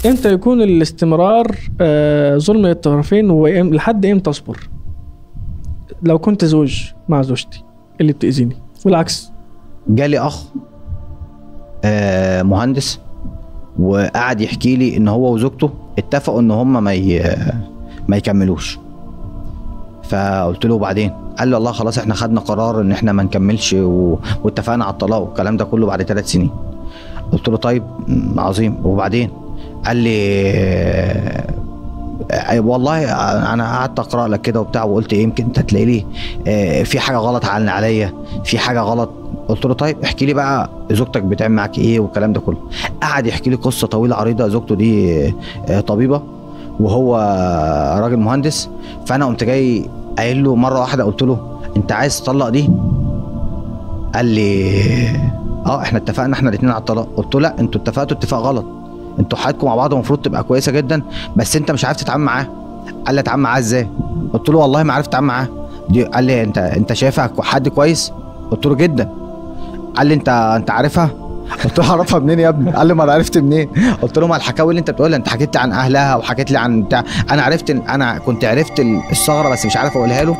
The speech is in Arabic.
امتى يكون الاستمرار ظلم للطرفين، لحد امتى اصبر لو كنت زوج مع زوجتي اللي بتأذيني والعكس؟ جالي اخ مهندس وقعد يحكي لي ان هو وزوجته اتفقوا ان هم ما يكملوش. فقلت له وبعدين؟ قال لي والله خلاص احنا خدنا قرار ان احنا ما نكملش واتفقنا على الطلاق والكلام ده كله بعد 3 سنين. قلت له طيب عظيم وبعدين؟ قال لي والله انا قعدت اقرا لك كده وبتاع وقلت يمكن انت تلاقي لي في حاجه غلط عليا، في حاجه غلط. قلت له طيب احكي لي بقى زوجتك بتعمل معاك ايه والكلام ده كله. قعد يحكي لي قصه طويله عريضه. زوجته دي طبيبه وهو راجل مهندس. فانا قمت جاي قايل له مره واحده، قلت له انت عايز تطلق دي؟ قال لي احنا اتفقنا احنا الاثنين على الطلاق. قلت له لا، انتوا اتفقتوا اتفاق غلط، انتوا حياتكم مع بعض المفروض تبقى كويسه جدا، بس انت مش عارف تتعامل معاه. قال لي اتعامل معاه ازاي؟ قلت له والله ما عرفت اتعامل معاه. قال لي انت شايفها حد كويس؟ قلت له جدا. قال لي انت عارفها؟ قلت له اعرفها منين يا ابني؟ قال لي ما انا عرفت منين؟ قلت له ما الحكاوي اللي انت بتقولها، انت حكيت لي عن اهلها وحكيت لي عن بتاع، انا كنت عرفت الثغره بس مش عارف اقولها له.